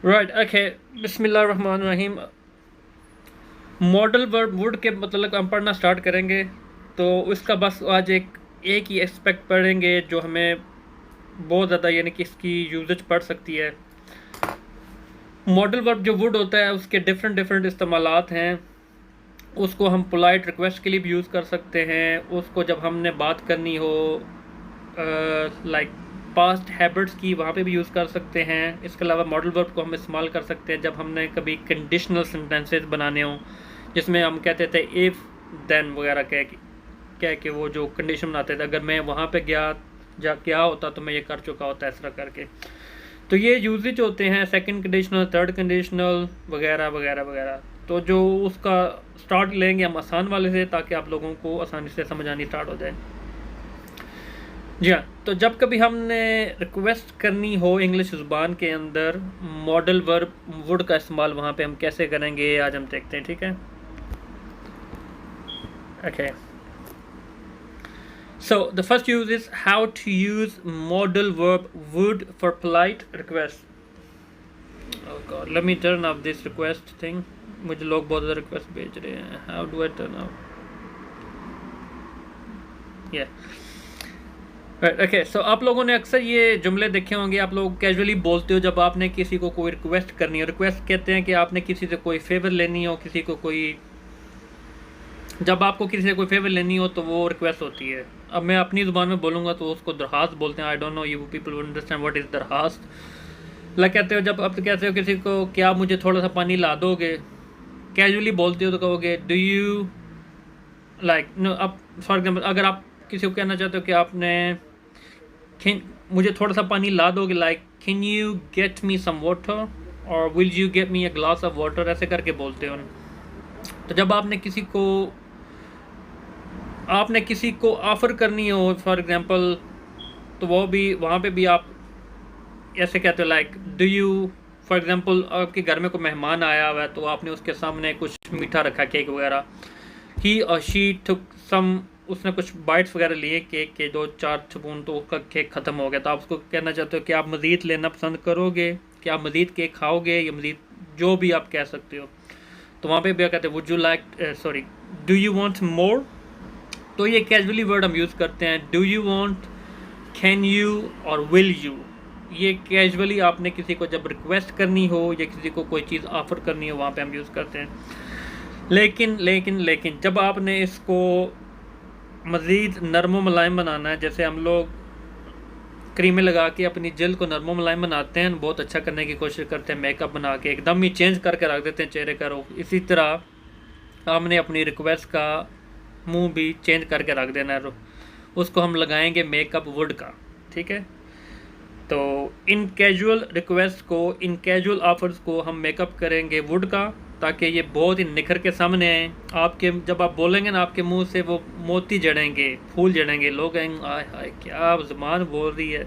Right, okay. बिस्मिल्लाहिर्रहमानिर्रहीम। Model verb would के मतलब हम पढ़ना स्टार्ट करेंगे, तो उसका बस आज एक ही एस्पेक्ट पढ़ेंगे जो हमें बहुत ज़्यादा यानी कि इसकी यूजेज पड़ सकती है। मॉडल वर्ब जो वुड होता है उसके डिफरेंट डिफरेंट इस्तेमालात हैं। उसको हम पोलाइट रिक्वेस्ट के लिए भी यूज़ कर सकते हैं, उसको जब हमने बात करनी हो लाइक पास्ट हैबिट्स की, वहाँ पे भी यूज़ कर सकते हैं। इसके अलावा मॉडल वर्ब को हम इस्तेमाल कर सकते हैं जब हमने कभी कंडीशनल सेंटेंसेस बनाने हों, जिसमें हम कहते थे इफ़ देन वगैरह कह के वो जो कंडीशन बनाते थे, अगर मैं वहाँ पे गया जा क्या होता तो मैं ये कर चुका होता, इस तरह करके। तो ये यूजेज होते हैं सेकंड कंडीशनल, थर्ड कंडीशनल वगैरह वगैरह वगैरह। तो जो उसका स्टार्ट लेंगे हम आसान वाले से, ताकि आप लोगों को आसानी से समझ आनी स्टार्ट हो जाए। जी हाँ, तो जब कभी हमने रिक्वेस्ट करनी हो इंग्लिश ज़ुबान के अंदर, मॉडल वर्ब वुड का इस्तेमाल वहाँ पे हम कैसे करेंगे आज हम देखते हैं, ठीक है। Okay, so the first use is how to use modal verb would for polite request. Oh god, let me turn off this request thing. मुझे लोग बहुत ज़्यादा रिक्वेस्ट भेज रहे हैं। How do I turn off? या ओके, सो आप लोगों ने अक्सर ये जुमले देखे होंगे। आप लोग कैजुअली बोलते हो जब आपने किसी को कोई रिक्वेस्ट करनी हो। रिक्वेस्ट कहते हैं कि आपने किसी से कोई फेवर लेनी हो, किसी को कोई, जब आपको किसी से कोई फेवर लेनी हो तो वो रिक्वेस्ट होती है। अब मैं अपनी ज़ुबान में बोलूँगा तो उसको दरखास्त बोलते हैं। I don't know you people would understand what is दरखास्त। लाइक कहते हो, जब आप कहते हो किसी को क्या आप मुझे थोड़ा सा पानी ला दोगे, कैजुअली बोलते हो तो कहोगे डू यू लाइक नो। अब फॉर एग्जाम्पल अगर आप किसी को कहना चाहते हो कि आपने मुझे थोड़ा सा पानी ला दोगे, like can you get me some water और will you get me a glass of water, ऐसे करके बोलते हो। तो जब आपने किसी को ऑफ़र करनी हो फॉर एग्जांपल, तो वो भी वहाँ पे भी आप ऐसे कहते हो like do you. For example आपके घर में कोई मेहमान आया हुआ है, तो आपने उसके सामने कुछ मीठा रखा, केक वगैरह। ही और शी टुक सम, उसने कुछ बाइट्स वगैरह लिए केक के, 2-4 स्पून, तो उसका केक ख़त्म हो गया। तो आप उसको कहना चाहते हो कि आप मज़ीद लेना पसंद करोगे, कि आप मज़ीद केक खाओगे, या मज़ीद जो भी आप कह सकते हो। तो वहाँ पे भी कहते हैं would you like, sorry, do you want मोर। तो ये कैजुअली वर्ड हम यूज़ करते हैं, do you want, can you और विल यू। ये कैजुअली आपने किसी को जब रिक्वेस्ट करनी हो या किसी को कोई चीज़ ऑफ़र करनी हो, वहाँ पे हम यूज़ करते हैं। लेकिन लेकिन लेकिन जब आपने इसको मज़ीद नरम मुलायम बनाना है, जैसे हम लोग क्रीमें लगा के अपनी जल्द को नरम मुलायम बनाते हैं, बहुत अच्छा करने की कोशिश करते हैं, मेकअप बना के एकदम ही चेंज करके रख देते हैं चेहरे का रुख। इसी तरह हमने अपनी रिक्वेस्ट का मुंह भी चेंज करके रख देना है, उसको हम लगाएंगे मेकअप वुड का, ठीक है। तो इन कैजुअल रिक्वेस्ट को, इन कैजुअल ऑफर्स को हम मेकअप करेंगे वुड का, ताकि ये बहुत ही निखर के सामने आए आपके। जब आप बोलेंगे ना, आपके मुंह से वो मोती जड़ेंगे, फूल जड़ेंगे, लोग कहेंगे आय हाय क्या ज़ुबान बोल रही है,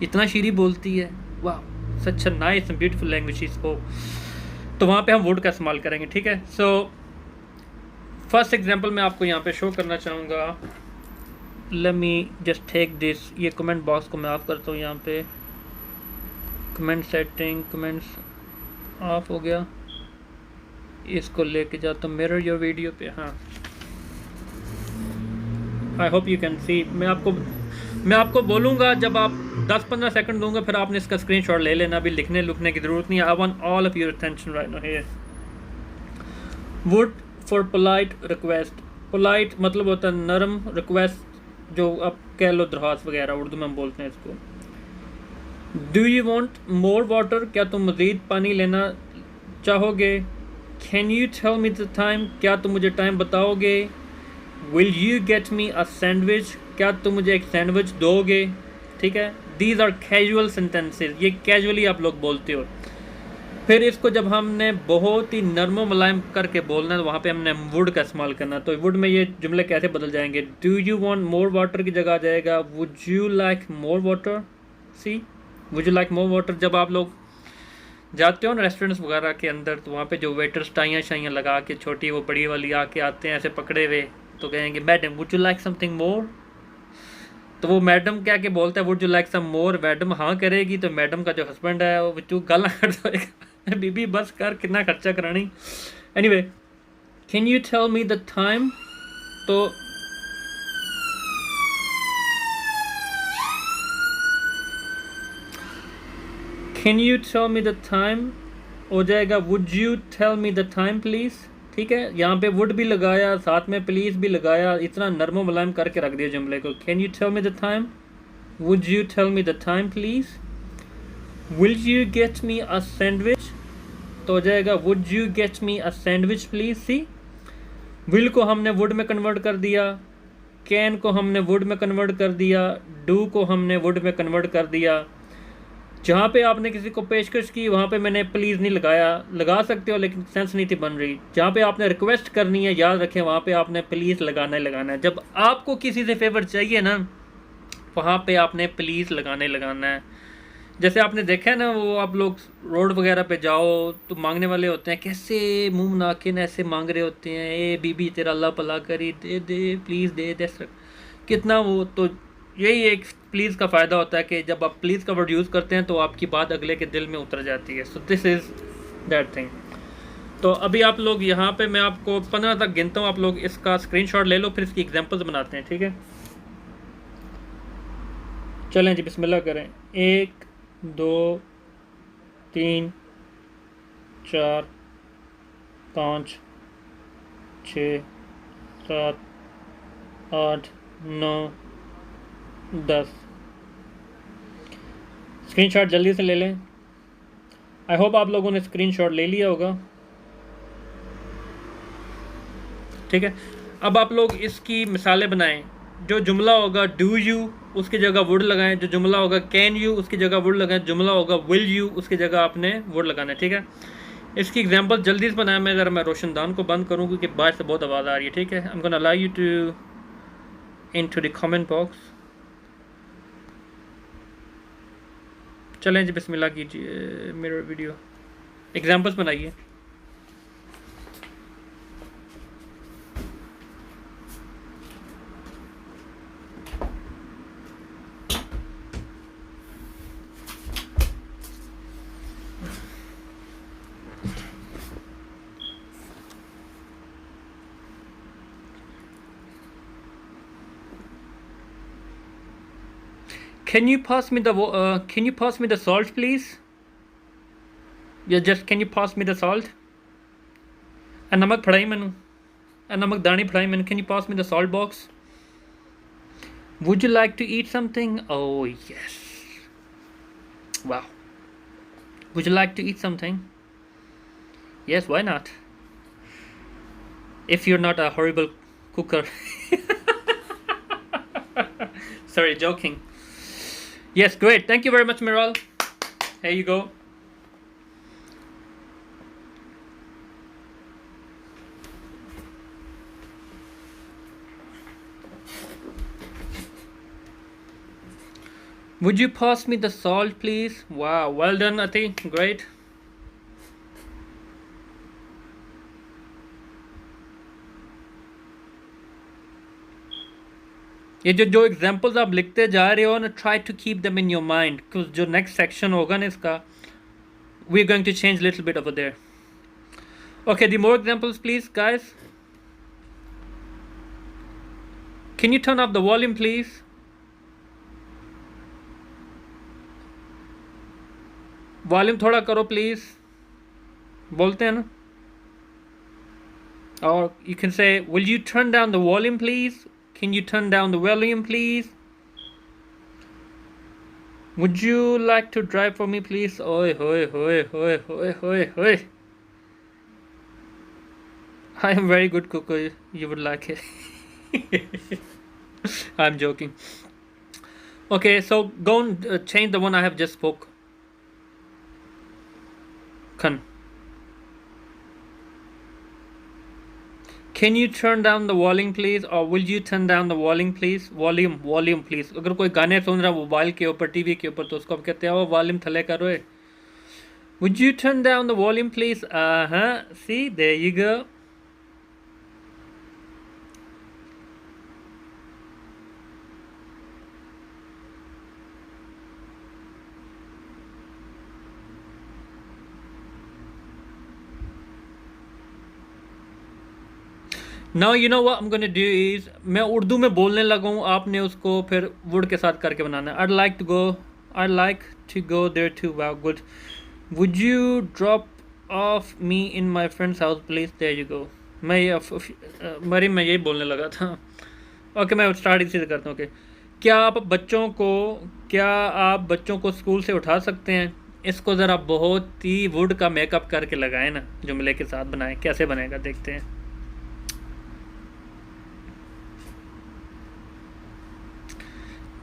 इतना शीरी बोलती है, वाह such a nice and beautiful language she spoke. तो वहाँ पे हम वुड का इस्तेमाल करेंगे, ठीक है। सो फर्स्ट एग्जांपल मैं आपको यहाँ पे शो करना चाहूँगा। Let me just take this, ये कमेंट बॉक्स को मैं ऑफ करता हूँ। यहाँ पे कमेंट सेटिंग, कमेंट्स ऑफ हो गया, इसको लेके जाता हूँ मिरर योर वीडियो पे। हाँ, I hope you can see. मैं आपको बोलूँगा, जब आप 10-15 सेकंड दूंगा, फिर आपने इसका स्क्रीनशॉट ले लेना, अभी लिखने लुखने की ज़रूरत नहीं है। I want all of your attention right now here. Would for polite request. Polite मतलब होता है नरम, रिक्वेस्ट जो आप कह लो दरख्वास्त वगैरह, उर्दू में हम बोलते हैं इसको। Do you want more water, क्या तुम मज़ीद पानी लेना चाहोगे। Can you tell me the time, क्या तुम मुझे टाइम बताओगे। Will you get me a sandwich, क्या तुम मुझे एक सैंडविच दोगे, ठीक है। दीज आर कैजुअल सेंटेंसेज, ये कैजुअली आप लोग बोलते हो। फिर इसको जब हमने बहुत ही नरम मुलायम करके बोलना है, तो वहाँ पे हमने वुड का इस्तेमाल करना। तो वुड में ये जुमले कैसे बदल जाएंगे, do you want more water की जगह आ जाएगा would you like more water. See, would you like more water. जब आप लोग जाते हो ना रेस्टोरेंट्स वगैरह के अंदर, तो वहाँ पे जो वेटर्स टाइयाँ शाइयाँ लगा के, छोटी वो बड़ी वाली आके आते हैं ऐसे पकड़े हुए, तो कहेंगे madam would you like something more. तो वो मैडम क्या के बोलता है, would you like some more, madam हाँ करेगी, तो मैडम का जो हस्बैंड है वो तू गाला कर देगा बीबी बस कर, कितना खर्चा करानी। Anyway, can you tell me the time, तो can you tell me the time हो जाएगा would you tell me the time please. ठीक है, यहाँ पे वुड भी लगाया, साथ में प्लीज़ भी लगाया, इतना नरमो मुलायम करके रख दिया जुमले को। Can you tell me the time, would you tell me the time please. Will you get me a sandwich, तो हो जाएगा would you get me a sandwich please. See, will को हमने वुड में कन्वर्ट कर दिया, कैन को हमने वुड में कन्वर्ट कर दिया, डू को हमने वुड में कन्वर्ट कर दिया। जहाँ पे आपने किसी को पेशकश की वहाँ पे मैंने प्लीज़ नहीं लगाया, लगा सकते हो लेकिन सेंस नहीं थी बन रही। जहाँ पे आपने रिक्वेस्ट करनी है, याद रखें, वहाँ पे आपने प्लीज़ लगाना ही लगाना है। जब आपको किसी से फेवर चाहिए ना, वहाँ पे आपने प्लीज़ लगाना है। जैसे आपने देखा है ना, वो आप लोग रोड वगैरह पे जाओ तो मांगने वाले होते हैं, कैसे मुंह बना के ना ऐसे मांग रहे होते हैं, ए बीबी तेरा अल्लाह भला करी, दे दे प्लीज़ दे दे, कितना वो। तो यही एक प्लीज़ का फ़ायदा होता है कि जब आप प्लीज़ का वर्ड यूज़ करते हैं तो आपकी बात अगले के दिल में उतर जाती है। So this is that thing. तो अभी आप लोग यहाँ पे मैं आपको 15 तक गिनता हूँ, आप लोग इसका स्क्रीनशॉट ले लो, फिर इसकी एग्जांपल्स बनाते हैं। ठीक है, चलें जी, बिस्मिल्लाह करें। 1 2 3 4 5 6 7 8 9 10। स्क्रीनशॉट जल्दी से ले लें। आई होप आप लोगों ने स्क्रीनशॉट ले लिया होगा। ठीक है, अब आप लोग इसकी मिसालें बनाएं। जो जुमला होगा डू यू, उसकी जगह वुड लगाएं। जो जुमला होगा कैन यू, उसकी जगह वुड लगाएं। जुमला होगा विल यू, उसकी जगह आपने वुड लगाना है। ठीक है, इसकी एग्जांपल जल्दी से बनाएं। मैं ज़रा मैं रोशनदान को बंद करूँ क्योंकि बाहर से बहुत आवाज़ आ रही है। ठीक है, I am gonna allow you to into the comment box. चलें जी, बिस्मिल्लाह कीजिए, मेरा वीडियो एग्जांपल्स बनाइए। Can you pass me the salt please? Yeah, just can you pass me the salt? नमक फड़ाई मैनू, नमक दानी फड़ाई मैनू। Can you pass me the salt box? Would you like to eat something? Oh yes. Wow. Would you like to eat something? Yes, why not? If you're not a horrible cooker. Sorry, joking. Yes, great. Thank you very much, Miral. Here you go. Would you pass me the salt, please? Wow, well done, Ati. Great. ये जो examples आप लिखते जा रहे हो ना, try to keep them in your mind, because जो next section होगा ना इसका, we are going to change little bit over there. Okay, the more examples please guys. Can you turn up the volume please? Volume थोड़ा करो please, बोलते हैं ना। और you can say will you turn down the volume please? Can you turn down the volume, please? Would you like to drive for me, please? Oi, hoi, hoi, hoi, hoi, hoi, hoi. I am very good cooker. You would like it. I'm joking. Okay, so go and change the one I have just spoke. Khan. Can you turn down the volume please? Or will you turn down the volume please? Volume please. अगर कोई गाने सुन रहा है mobile के ऊपर, TV के ऊपर, तो उसको आप कहते हैं वो वॉल्यूम थले करो। Would you turn down the volume please? See, there you go. Now you know what I am gonna do is, मैं उर्दू में बोलने लगा हूँ, आपने उसको फिर वुड के साथ करके बनाना है। I like to go there too, wow good. Would you drop off me in my friends house please, there you go. मैं ये मरी मैं यही बोलने लगा था। ओके मैं स्टार्ट इसी से करता हूँ। ओके, क्या आप बच्चों को स्कूल से उठा सकते हैं? इसको ज़रा बहुत ही वुड का मेकअप करके लगाएं ना, जुमले के साथ बनाएं, कैसे बनेगा देखते हैं।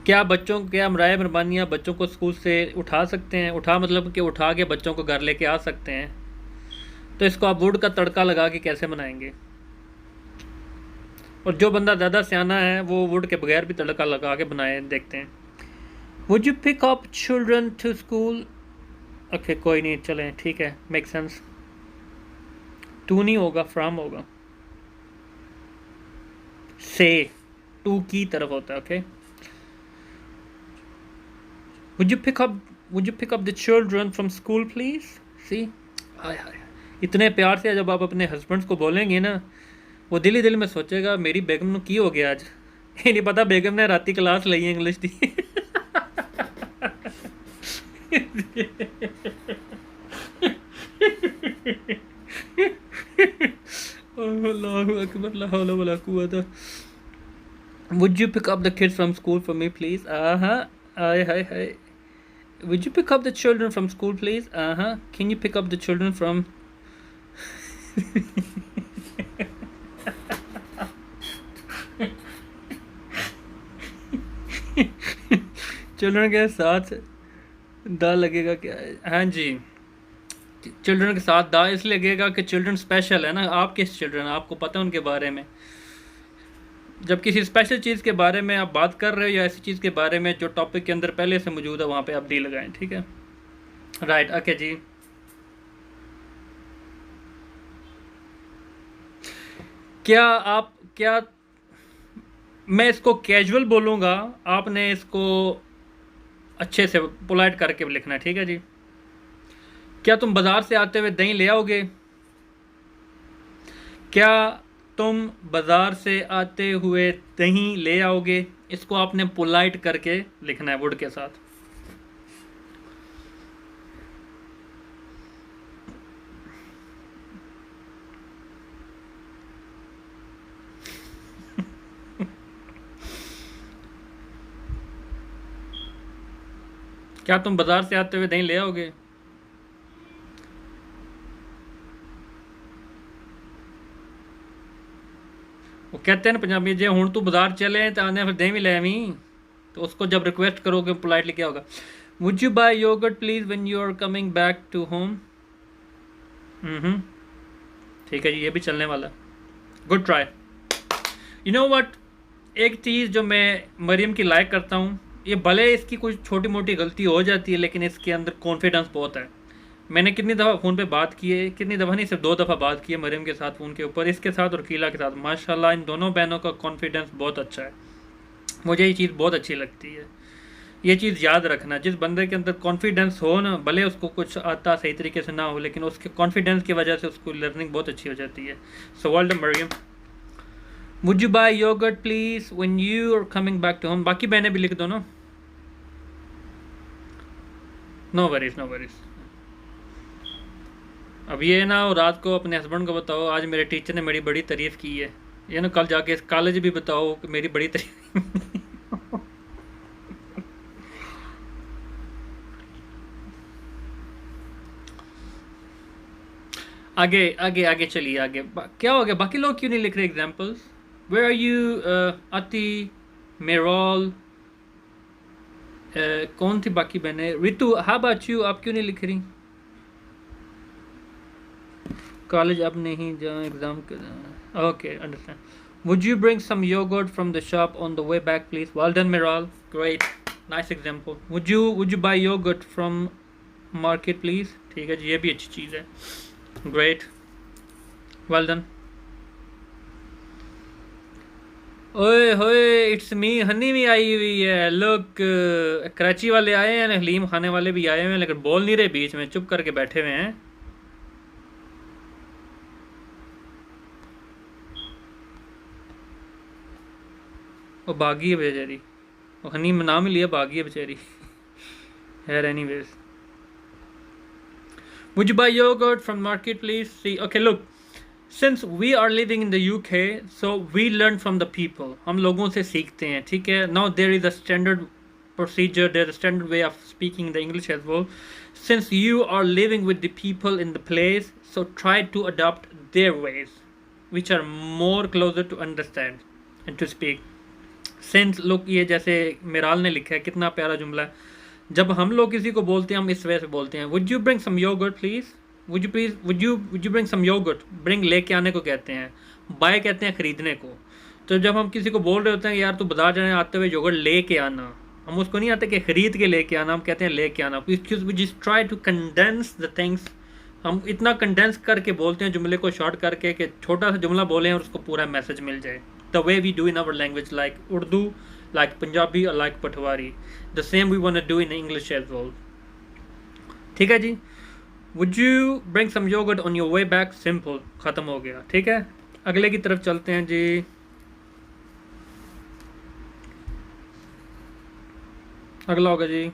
क्या मराए मेहरबानियाँ बच्चों को स्कूल से उठा सकते हैं? उठा मतलब कि उठा के बच्चों को घर लेके आ सकते हैं। तो इसको आप वुड का तड़का लगा के कैसे बनाएंगे? और जो बंदा ज़्यादा सियाना है वो वुड के बगैर भी तड़का लगा के बनाए, देखते हैं। Would you pick up children to school? Okay कोई नहीं, चलें ठीक है, मेक सेंस। टू नहीं होगा, फ्रॉम होगा। से टू की तरफ होता है। Okay, Would you pick up the children from school please? See? हाय हाय, इतने प्यार से जब आप अपने हस्बैंड को बोलेंगे ना, वो दिल ही दिल में सोचेगा मेरी बेगम ने की हो गया आज। ये नहीं पता बेगम ने राती क्लास ली है इंग्लिश दी। अल्लाहु अकबर, ला हौला वला कुव्वता। Would you pick up the kids from school for me please? Hi hi hi. Would you pick up the children from school please? Can you pick up the children from children के साथ दा लगेगा क्या? हाँ जी, children के साथ दा इसलिए लगेगा कि चिल्ड्रन स्पेशल है ना। आप किस चिल्ड्रन, आपको पता है उनके बारे में। जब किसी स्पेशल चीज़ के बारे में आप बात कर रहे हो या ऐसी चीज़ के बारे में जो टॉपिक के अंदर पहले से मौजूद है, वहाँ पे आप डी लगाएं, ठीक है। राइट, ओके जी। क्या मैं इसको कैजुअल बोलूँगा, आपने इसको अच्छे से पोलाइट करके लिखना है, ठीक है जी। क्या तुम बाज़ार से आते हुए दही ले आओगे? क्या तुम बाज़ार से आते हुए दही ले आओगे? इसको आपने पोलाइट करके लिखना है वुड के साथ। क्या तुम बाज़ार से आते हुए दही ले आओगे? वो कहते हैं ना पंजाबी, जे हूँ तू बाजार चले तो आने फिर दही भी ले आवी। तो उसको जब रिक्वेस्ट करोगे पोलाइटली क्या होगा? Would you buy yogurt please when you are coming back to home? ठीक है जी, ये भी चलने वाला। Good try. You know what, एक चीज़ जो मैं मरियम की लाइक करता हूँ, ये भले इसकी कुछ छोटी मोटी गलती हो जाती है लेकिन इसके अंदर कॉन्फिडेंस बहुत है। मैंने कितनी दफ़ा फ़ोन पे बात की है, कितनी दफ़ा नहीं, सिर्फ 2 दफ़ा बात की है मरियम के साथ फ़ोन के ऊपर, इसके साथ और कीला के साथ। माशाल्लाह इन दोनों बहनों का कॉन्फिडेंस बहुत अच्छा है। मुझे ये चीज़ बहुत अच्छी लगती है। ये चीज़ याद रखना, जिस बंदे के अंदर कॉन्फिडेंस हो ना, भले उसको कुछ आता सही तरीके से ना हो, लेकिन उसके कॉन्फिडेंस की वजह से उसको लर्निंग बहुत अच्छी हो जाती है। So well done Mariam. Would you buy yogurt please when you are coming back to home? बाकी बहनें भी लिख दो ना। No worries, no worries. अब ये ना रात को अपने हस्बैंड को बताओ आज मेरे टीचर ने मेरी बड़ी तारीफ़ की है, ये ना कल जाके कॉलेज भी बताओ कि मेरी बड़ी तारीफ। आगे आगे आगे चलिए आगे। क्या हो गया, बाकी लोग क्यों नहीं लिख रहे एग्जाम्पल्स? Where are you? अति, मेरोल, कौन थी बाकी बहने? रितु, हाँ अबाउट यू, आप क्यों नहीं लिख रही? कॉलेज अब नहीं जाओ, एग्जाम कर। Okay understand. Would you bring some yoghurt from the shop on the way back please? Well done मेरोल, great, nice example. Would you buy yoghurt from market please? ठीक है जी, ये भी अच्छी चीज़ है। Great, well done. ओए होए, इट्स मी, हनी भी आई हुई है। लोग कराची वाले आए हैं, हलीम खाने वाले भी आए हुए हैं, लेकिन बोल नहीं रहे, बीच में चुप करके बैठे हुए हैं। वो बागी है बेचारी, वो हनी में नाम ही लिया, बागी है बेचारी। है anyways, would you buy yogurt from market please? See, okay, look, since we are living in the UK, so we learn from the people, हम लोगों से सीखते हैं, ठीक है। Now there is a standard procedure, there is a standard way of speaking the English as well. Since you are living with the people in the place, so try to adopt their ways, which are more closer to understand and to speak. Since look, ये जैसे मिराल ने लिखा है, कितना प्यारा जुमला है। जब हम लोग किसी को बोलते हैं, हम इस वजह से बोलते हैं, would you bring some yogurt please, would you bring some yogurt. Bring लेके आने को कहते हैं, बाय कहते हैं खरीदने को। तो जब हम किसी को बोल रहे होते हैं यार तू बाजार जाने आते हुए योगर्ट लेके आना, हम उसको नहीं आते कि खरीद के लेके आना, हम कहते हैं लेके आना। We just try to condense the things, हम इतना कंडेंस करके बोलते हैं जुमले को शॉर्ट करके कि छोटा सा जुमला बोलें और उसको पूरा मैसेज मिल जाए। The way we do in our language, like Urdu, like Punjabi or like Patwari. The same we want to do in English as well. ठीक है जी। Would you bring some yogurt on your way back? Simple, ख़त्म हो गया। ठीक है, अगले की तरफ चलते हैं जी। अगला होगा जी,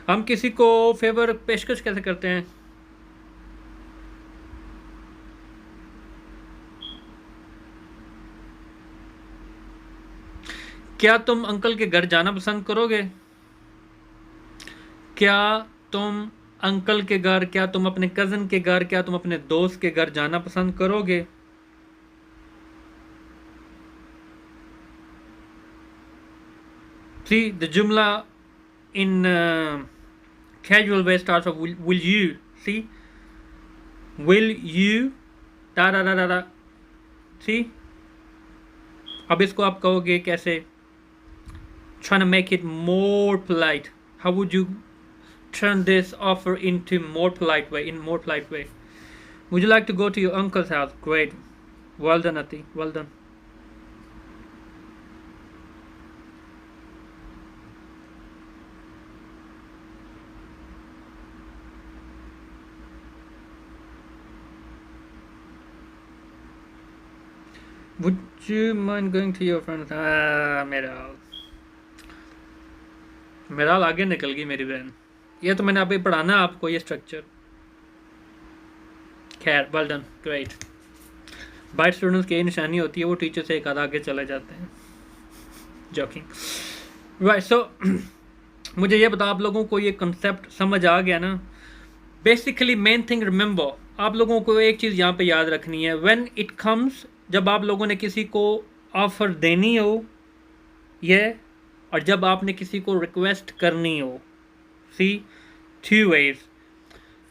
हम किसी को फेवर पेशकश कैसे करते हैं। क्या तुम अंकल के घर जाना पसंद करोगे? क्या तुम अंकल के घर, क्या तुम अपने कज़न के घर, क्या तुम अपने दोस्त के घर जाना पसंद करोगे? See, the jumla in casual way starts off will you. See, will you da da da da da. See, अब इसको आप कहोगे कैसे? Trying to make it more polite. How would you turn this offer into more polite way? In more polite way. Would you like to go to your uncle's house? Great. Well done, Ati. Well done. Would you mind going to your friend's? Meral आगे निकल गई मेरी बहन। ये तो मैंने अभी पढ़ाना आपको ये स्ट्रक्चर। खैर, well done, great. Bright students की निशानी होती है, वो टीचर से एक आधा आगे चले जाते हैं। Joking, right. सो मुझे ये बताओ, आप लोगों को ये कंसेप्ट समझ आ गया ना? बेसिकली मेन थिंग रिमेंबर, आप लोगों को एक चीज़ यहाँ पे याद रखनी है। व्हेन इट कम्स, जब आप लोगों ने किसी को ऑफ़र देनी हो ये, और जब आपने किसी को रिक्वेस्ट करनी हो, सी, 2 ways।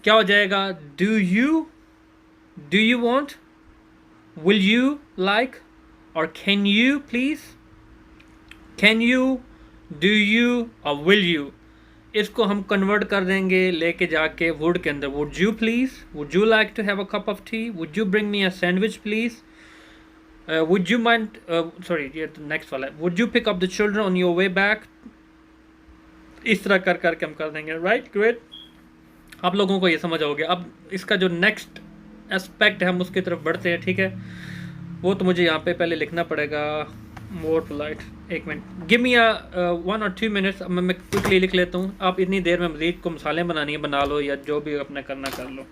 क्या हो जाएगा? Do you want, will you like, और can you please. Can you, do you और विल यू, इसको हम कन्वर्ट कर देंगे लेके जाके वुड के अंदर। Would you please, would you like to have a cup of tea, would you bring me a sandwich please, would you mind sorry, ये तो नेक्स्ट वाला है। would you pick up the children on your way back। इस तरह कर करके हम कर देंगे, राइट, ग्रेट। आप लोगों को ये समझ आओगे। अब इसका जो नेक्स्ट एस्पेक्ट है हम उसकी तरफ बढ़ते हैं, ठीक है। वो तो मुझे यहाँ पे पहले लिखना पड़ेगा, मोर पोलाइट। एक minute, give me 1 or 2 minutes। अब मैं क्विकली लिख लेता हूँ। आप इतनी देर में मज़ीद को मसाले बनानी है, बना लो, या जो भी अपना करना कर लो।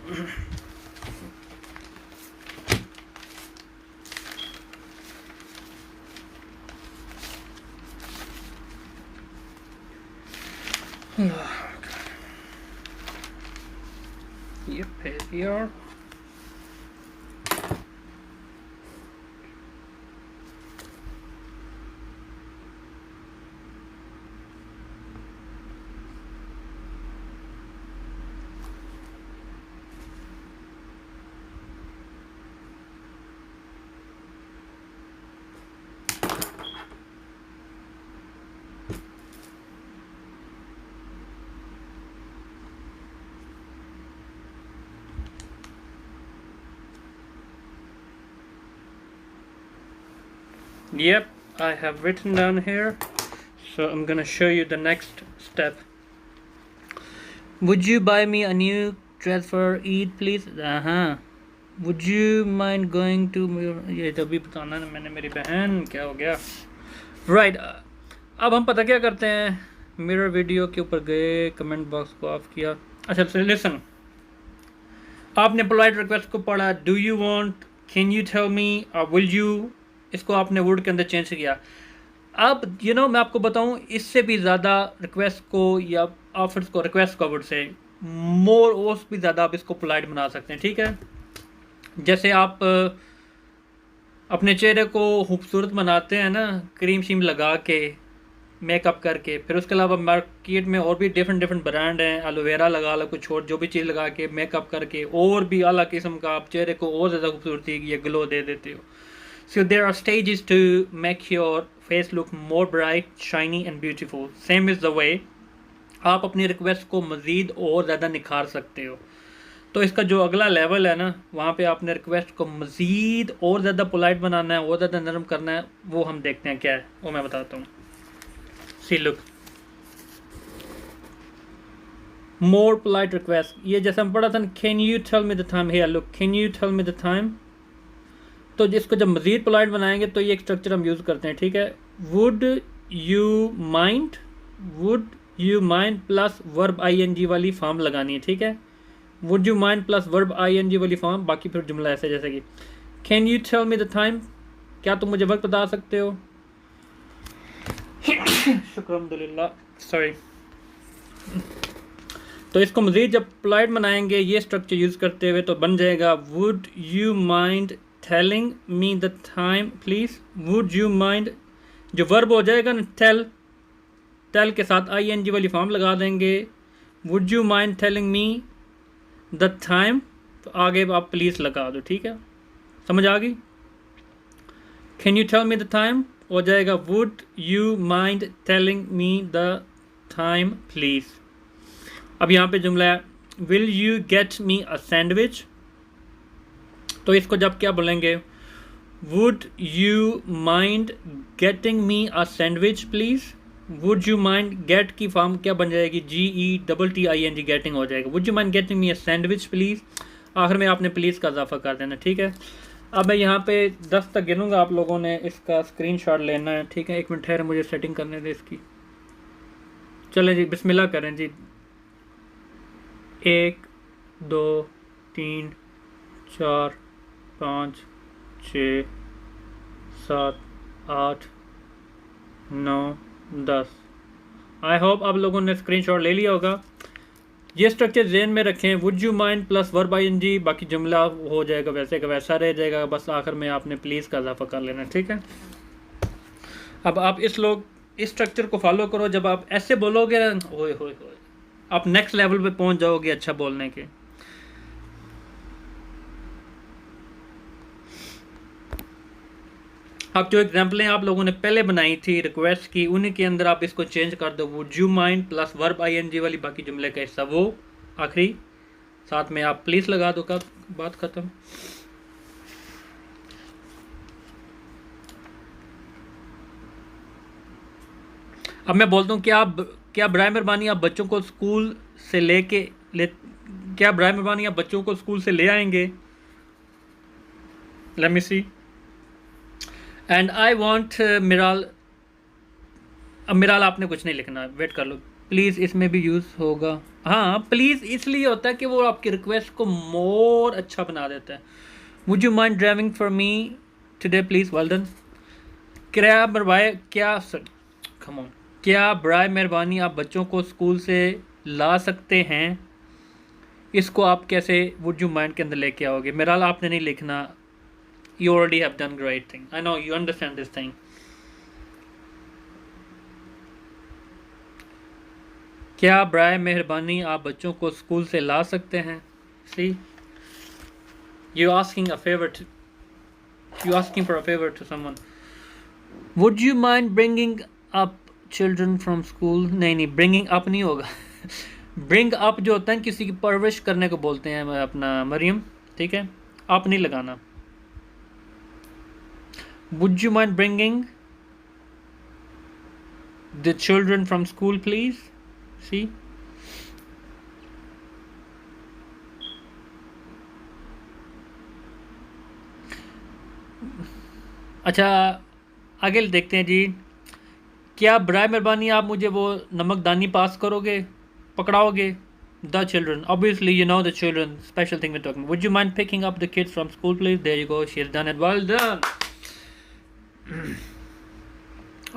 Yep, here. Yep, I have written down here, so I'm gonna show you the next step. Would you buy me a new dress for Eid, please? Would you mind going to ये तो भी बताना ना मैंने, मेरी बहन क्या हो गया। राइट अब हम पता क्या करते हैं, मिरर वीडियो के ऊपर गए, कमेंट बॉक्स को ऑफ किया। अच्छा लिसन, आपने पोलाइट रिक्वेस्ट को पढ़ा, do you want, can you tell me और विल यू, इसको आपने वर्ड के अंदर चेंज किया। अब मैं आपको बताऊं, इससे भी ज़्यादा रिक्वेस्ट को या ऑफर्स को, रिक्वेस्ट को वर्ड से मोर और भी ज़्यादा आप इसको पोलाइट बना सकते हैं। ठीक है, जैसे आप अपने चेहरे को खूबसूरत बनाते हैं ना, क्रीम शीम लगा के, मेकअप करके, फिर उसके अलावा मार्केट में और भी डिफरेंट ब्रांड हैं, एलोवेरा लगा लो, कुछ और जो भी चीज़ लगा के मेकअप करके और भी अलग किस्म का आप चेहरे को और ज़्यादा खूबसूरती या ग्लो दे देते हो। So there are stages to make your face look more bright, shiny and beautiful. Same is the way आप अपनी रिक्वेस्ट को मज़ीद और ज़्यादा निखार सकते हो। तो इसका जो अगला लेवल है ना, वहाँ पे आपने रिक्वेस्ट को मज़ीद और ज़्यादा पोलाइट बनाना है, और ज़्यादा नरम करना है। वो हम देखते हैं क्या है, वो मैं बताता हूँ। See look, more polite request, ये जैसे हम पढ़ा था, can you tell me the time, here look, can you tell me the time. तो जिसको जब मज़ीद पोलाइट बनाएंगे तो ये एक स्ट्रक्चर हम यूज़ करते हैं। ठीक है, would you mind plus verb ING वाली फॉर्म लगानी है। ठीक है, would you mind plus verb ING वाली फॉर्म, बाकी फिर जुमला ऐसे जैसे कि can you tell me the time, क्या तुम मुझे वक्त बता सकते हो। शुक्र अल्हम्दुलिल्लाह, सॉरी। तो इसको मज़ीद जब पोलाइट बनाएंगे ये स्ट्रक्चर यूज़ करते हुए, तो बन जाएगा would you mind telling me the time please, would you mind, जो वर्ब हो जाएगा ना टेल के साथ ING वाली फॉर्म लगा देंगे, would you mind telling me the time, तो आगे आप प्लीज़ लगा दो। ठीक है, समझ आ गई। can you tell me the time हो जाएगा would you mind telling me the time please। अब यहाँ पे जुमला है will you get me a sandwich, तो इसको जब क्या बोलेंगे, would you mind getting me a sandwich please. Would you mind, get की फॉर्म क्या बन जाएगी, GETTING, गेटिंग हो जाएगा। Would you mind getting me a sandwich please, आखिर में आपने प्लीज़ का इजाफा कर देना। ठीक है, अब मैं यहाँ पे 10 तक गिनूँगा, आप लोगों ने इसका स्क्रीनशॉट लेना है। ठीक है, एक मिनट ठहरे, मुझे सेटिंग करने दे इसकी। चलें जी, बिस्मिल्लाह करें जी। 1 2 3 4 5 6 7 8 9 10। आई होप आप लोगों ने स्क्रीनशॉट ले लिया होगा। ये स्ट्रक्चर ज़हन में रखें, would you mind plus verb ING, बाकी जुमला हो जाएगा वैसे का वैसा रह जाएगा, बस आखिर में आपने प्लीज़ का इजाफा कर लेना। ठीक है, अब आप इस स्ट्रक्चर को फॉलो करो। जब आप ऐसे बोलोगे, ओए होए होए, आप नेक्स्ट लेवल पे पहुंच जाओगे अच्छा बोलने के। अब जो एग्जाम्पलें आप लोगों ने पहले बनाई थी रिक्वेस्ट की, उन्हीं के अंदर आप इसको चेंज कर दो, would you mind plus verb ING वाली, बाकी जुमले का हिस्सा वो आखिरी, साथ में आप प्लीज़ लगा दो, का बात ख़त्म। अब मैं बोलता हूँ क्या बराए मेहरबानी आप बच्चों को स्कूल से क्या बराए मेहरबानी आप बच्चों को स्कूल से ले आएंगे। Let me see, and I want मिराल। अब मिराल आपने कुछ नहीं लिखना, वेट कर लो प्लीज़, इसमें भी यूज़ होगा। हाँ प्लीज़ इसलिए होता है कि वो आपकी रिक्वेस्ट को मोर अच्छा बना देता है। Would you mind driving for me today please, well done. क्या बरवाए क्या सर कम ऑन, क्या बराए मेहरबानी आप बच्चों को स्कूल से ला सकते हैं? इसको आप कैसे वुड यू माइंड के अंदर लेके आओगे? मेरा आपने नहीं लिखना, you already have done great thing, I know you understand this thing. क्या बराए मेहरबानी आप बच्चों को स्कूल से ला सकते हैं? See you asking a favour to, you asking for a favour to someone. Would you mind bringing up children from school? नहीं नहीं, ब्रिंगिंग अप नहीं होगा। ब्रिंग अप जो होता है किसी की परवरिश करने को बोलते हैं अपना मरियम, ठीक है, अप नहीं लगाना। Would you mind bringing the children from school please? See अच्छा आगे देखते हैं जी। क्या बराए मेहरबानी आप मुझे वो नमकदानी पास करोगे, पकड़ाओगे? The children, obviously you know the children, special thing we're talking about. Would you mind picking up the kids from school please? There you go, she has done it, well done.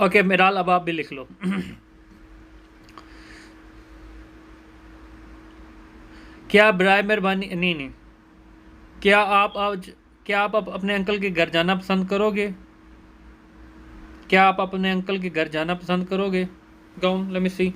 Okay मिराल, अब आप भी लिख लो। क्या बराए मेहरबानी, नहीं नहीं, क्या आप अपने अंकल के घर जाना पसंद करोगे? क्या आप अपने अंकल के घर जाना पसंद करोगे? Go on, let me see.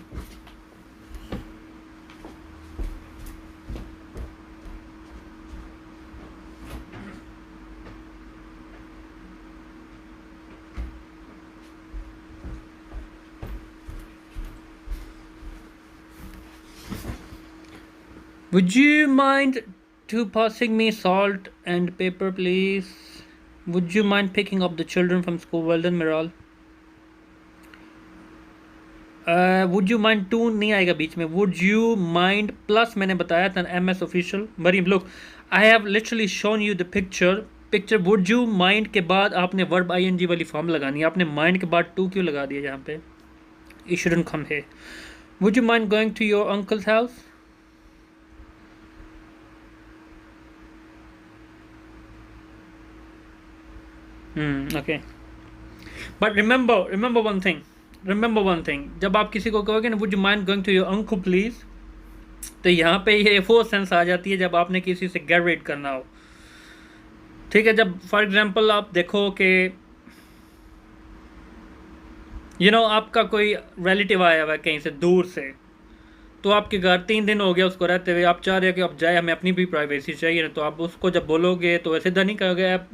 Would you mind to passing me salt and pepper please? Would you mind picking up the children from school? Well done Miral. Would you mind to नहीं आएगा बीच में, would you mind plus मैंने बताया था MS official. Maryam look, I have literally shown you the picture would you mind के बाद आपने verb ING वाली फॉर्म लगानी है, आपने माइंड के बाद टू क्यों लगा दिया यहाँ पे? It shouldn't come here. Would you mind going to your uncle's house? Okay, but remember one thing, जब आप किसी को कहोगे ना would you mind going to your uncle please, तो यहाँ पे ये वो सेंस आ जाती है जब आपने किसी से गेट रेट करना हो, ठीक है। जब फॉर एग्जांपल आप देखो कि आपका कोई रिलेटिव आया हुआ है कहीं से दूर से, तो आपके घर 3 दिन हो गया उसको रहते हुए, आप चाह रहे हो कि अब जाए, हमें अपनी भी प्राइवेसी चाहिए ना, तो आप उसको जब बोलोगे तो वैसे नहीं कहोगे आप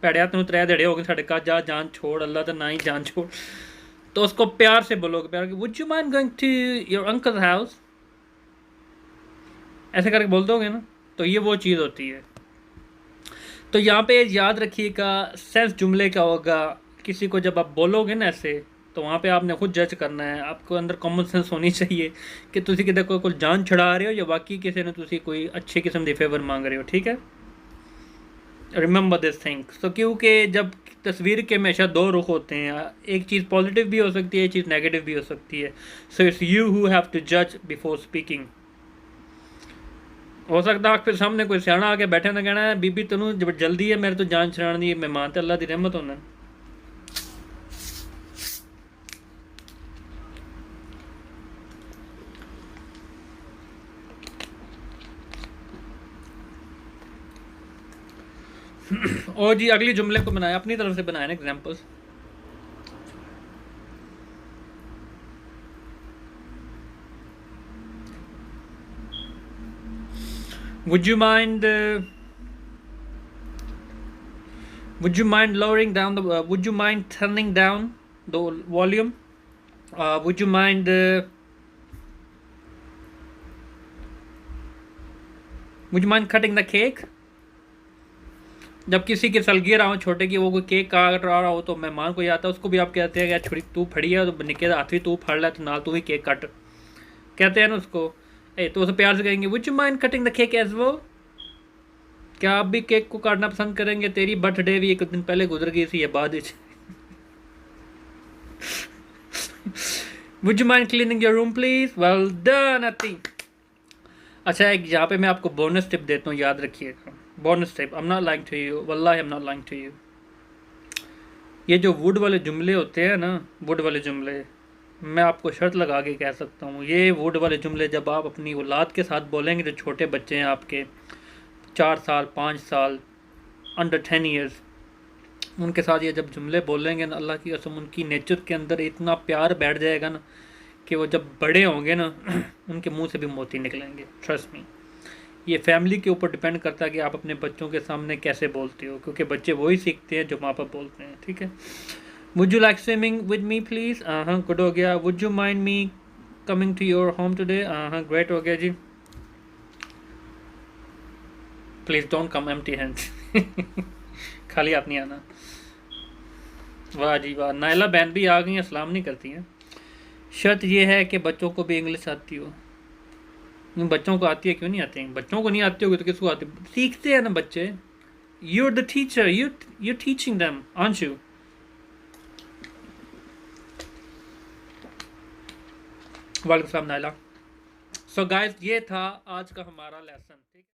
पैड़िया तेन 3 दिहाड़े हो गए साढ़े घर, जा जान छोड़, अल्लाह तो ना ही जान छोड़, तो उसको प्यार से बोलोगे, प्यार के would you mind going to your uncle house, ऐसे करके बोल दोगे ना, तो ये वो चीज़ होती है। तो यहाँ पे याद रखिएगा सेंस जुमले का होगा, किसी को जब आप बोलोगे ना ऐसे, तो वहाँ पे आपने खुद जज करना है, आपको अंदर कॉमन सेंस होनी चाहिए कि तुसी किसी को कोई जान छुड़ा रहे हो या बाकी किसी ने तुसी कोई अच्छे किस्म की फेवर मांग रहे हो, ठीक है। Remember this thing. तो क्योंकि जब तस्वीर के हमेशा 2 रुख होते हैं, एक चीज़ पॉजिटिव भी हो सकती है, एक चीज़ नेगेटिव भी हो सकती है। So it's you who have to जज बिफोर स्पीकिंग। हो सकता है आपके सामने कोई सियाना आके बैठे ना, कहना है बीबी तेनू जल्दी है मेरे तो जान छुड़ाने दी, मेहमान तो अल्लाह की रहमत होना। और जी अगली जुमले को बनाया, अपनी तरफ से बनाया ना examples. Would you mind lowering down the would you mind turning down the volume? Would you mind cutting the cake? जब किसी की सलगिरह हो छोटे की, वो कोई केक काट रहा हो तो मेहमान को आता है, उसको भी आप कहते हैं कि छुरी तू फड़ी है तो निके हाथ भी तू फड़ ला, तो नाल तू ही केक कट, कहते हैं ना उसको। तो उसे प्यार से कहेंगे would you mind cutting the cake as well? क्या आप भी केक को काटना पसंद करेंगे? तेरी बर्थडे भी 1 दिन पहले गुजर गई थी ये बाद। Would you mind cleaning your room please? Well done अती। अच्छा, एक यहाँ पे मैं आपको बोनस टिप देता हूँ, याद रखिएगा। Bonus tip, I am not lying to you, वल्लाही I am not lying to you. ये जो वुड वाले जुमले होते हैं ना, वुड वाले जुमले, मैं आपको शर्त लगा के कह सकता हूँ, ये वुड वाले जुमले जब आप अपनी औलाद के साथ बोलेंगे, जो छोटे बच्चे हैं आपके 4 साल 5 साल, अंडर 10 ईयर्स, उनके साथ ये जब जुमले बोलेंगे ना, अल्लाह की कसम उनकी नेचर के अंदर इतना प्यार बैठ जाएगा ना कि वो जब बड़े होंगे ना उनके मुंह से भी मोती निकलेंगे। ट्रस्ट मी, ये फैमिली के ऊपर डिपेंड करता है कि आप अपने बच्चों के सामने कैसे बोलते हो, क्योंकि बच्चे वही सीखते हैं जो माँ बाप बोलते हैं। ठीक है। Would you like swimming with me please? हाँ, गुड हो गया। Would you mind me coming to your home today? हाँ, ग्रेट हो गया जी। Please don't come empty hands खाली आप नहीं आना। वाह जी वाह, नायला बहन भी आ गई हैं, सलाम नहीं करती हैं। शर्त ये है कि बच्चों को भी इंग्लिश आती हो। बच्चों को आती है, क्यों नहीं आती है? बच्चों को नहीं आती होगी तो किसको आती? सीखते हैं ना बच्चे। You are the teacher, you teaching them, aren't you? वालेकुम सलाम नायला। सो गाइस, ये था आज का हमारा लेसन। ठीक है।